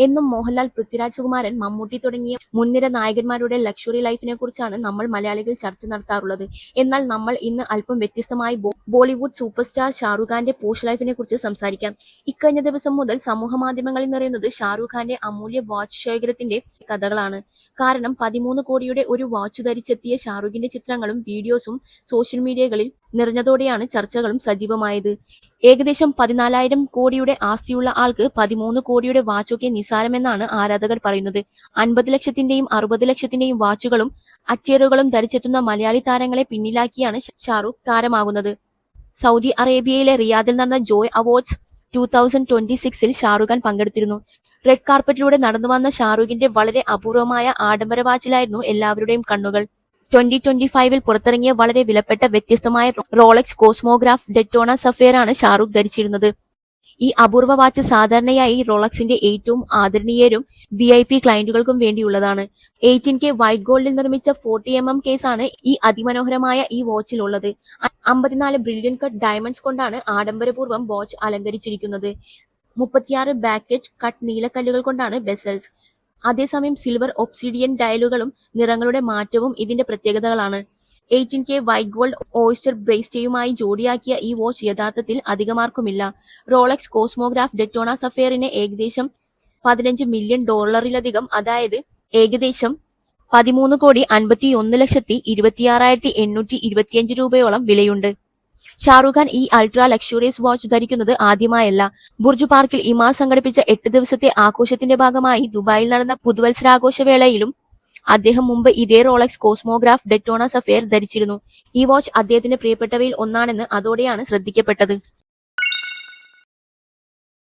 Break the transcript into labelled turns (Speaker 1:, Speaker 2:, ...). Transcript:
Speaker 1: എന്നും മോഹൻലാൽ, പൃഥ്വിരാജ് സുകുമാരൻ, മമ്മൂട്ടി തുടങ്ങിയ മുൻനിര നായകന്മാരുടെ ലക്ഷറി ലൈഫിനെ കുറിച്ചാണ് നമ്മൾ മലയാളികൾ ചർച്ച നടത്താറുള്ളത്. എന്നാൽ നമ്മൾ ഇന്ന് അല്പം വ്യത്യസ്തമായി ബോളിവുഡ് സൂപ്പർ സ്റ്റാർ ഷാരൂഖ് ഖാന്റെ പോഷ് ലൈഫിനെ കുറിച്ച് സംസാരിക്കാം. ഇക്കഴിഞ്ഞ ദിവസം മുതൽ സമൂഹ മാധ്യമങ്ങളിൽ നിറയുന്നത് ഷാരൂഖ് ഖാന്റെ അമൂല്യ വാച്ച് ശേഖരത്തിന്റെ കഥകളാണ്. കാരണം 13 കോടിയുടെ ഒരു വാച്ച് ധരിച്ചെത്തിയ ഷാരൂഖിന്റെ ചിത്രങ്ങളും വീഡിയോസും സോഷ്യൽ മീഡിയകളിൽ നിറഞ്ഞതോടെയാണ് ചർച്ചകളും സജീവമായത്. ഏകദേശം 14,000 കോടിയുടെ ആസ്തിയുള്ള ആൾക്ക് 13 കോടിയുടെ വാച്ചൊക്കെ നിസ്സാരമെന്നാണ് ആരാധകർ പറയുന്നത്. 50 ലക്ഷത്തിന്റെയും 60 ലക്ഷത്തിന്റെയും വാച്ചുകളും അറ്റിയറുകളും ധരിച്ചെത്തുന്ന മലയാളി താരങ്ങളെ പിന്നിലാക്കിയാണ് ഷാരൂഖ് താരമാകുന്നത്. സൗദി അറേബ്യയിലെ റിയാദിൽ നടന്ന ജോയ് അവാർഡ്സ് 2026-ൽ ഷാരൂഖ് ഖാൻ പങ്കെടുത്തിരുന്നു. റെഡ് കാർപ്പറ്റിലൂടെ നടന്നുവന്ന ഷാരൂഖിന്റെ വളരെ അപൂർവമായ ആഡംബര വാച്ചിലായിരുന്നു എല്ലാവരുടെയും കണ്ണുകൾ. 2025-ൽ പുറത്തിറങ്ങിയ വളരെ വിലപ്പെട്ട വ്യത്യസ്തമായ റോളക്സ് കോസ്മോഗ്രാഫ് ഡെറ്റോണ സഫയർ ആണ് ഷാരൂഖ് ധരിച്ചിരുന്നത്. ഈ അപൂർവ വാച്ച് സാധാരണയായി റോളക്സിന്റെ ഏറ്റവും ആദരണീയരും VIP ക്ലയന്റുകൾക്കും വേണ്ടിയുള്ളതാണ്. 18K വൈറ്റ് ഗോൾഡിൽ നിർമ്മിച്ച 40mm കേസാണ് ഈ അതിമനോഹരമായ ഈ വാച്ചിലുള്ളത്. 54 ബ്രില്യൻ കട്ട് ഡയമണ്ട്സ് കൊണ്ടാണ് ആഡംബരപൂർവ്വം വാച്ച് അലങ്കരിച്ചിരിക്കുന്നത്. 36 ബാക്കറ്റ് കട്ട് നീലക്കല്ലുകൾ കൊണ്ടാണ് ബെസൽസ്. അതേസമയം സിൽവർ ഒബ്സിഡിയൻ ഡയലുകളും നിറങ്ങളുടെ മാറ്റവും ഇതിന്റെ പ്രത്യേകതകളാണ്. 18K വൈറ്റ് ഗോൾഡ് ഓയിസ്റ്റർ ബ്രേസ്ലെറ്റുമായി ജോഡിയാക്കിയ ഈ വാച്ച് യഥാർത്ഥത്തിൽ അധികമാർക്കുമില്ല. റോളക്സ് കോസ്മോഗ്രാഫ് ഡെറ്റോണ സഫയറിന് ഏകദേശം $15 മില്യൺ, അതായത് ഏകദേശം 13,51,26,825 രൂപയോളം വിലയുണ്ട്. ഷാരൂഖ് ഖാൻ ഈ അൾട്രാ ലക്ഷറിയസ് വാച്ച് ധരിക്കുന്നത് ആദ്യമായല്ല. ബുർജ് പാർക്കിൽ ഇമാർ സംഘടിപ്പിച്ച 8 ദിവസത്തെ ആഘോഷത്തിന്റെ ഭാഗമായി ദുബായിൽ നടന്ന പുതുവത്സരാഘോഷവേളയിലും അദ്ദേഹം മുമ്പ് ഇതേ റോളക്സ് കോസ്മോഗ്രാഫ് ഡെറ്റോണ സഫയർ ധരിച്ചിരുന്നു. ഈ വാച്ച് അദ്ദേഹത്തിന്റെ പ്രിയപ്പെട്ടവയിൽ ഒന്നാണെന്ന് അതോടെയാണ് ശ്രദ്ധിക്കപ്പെട്ടത്.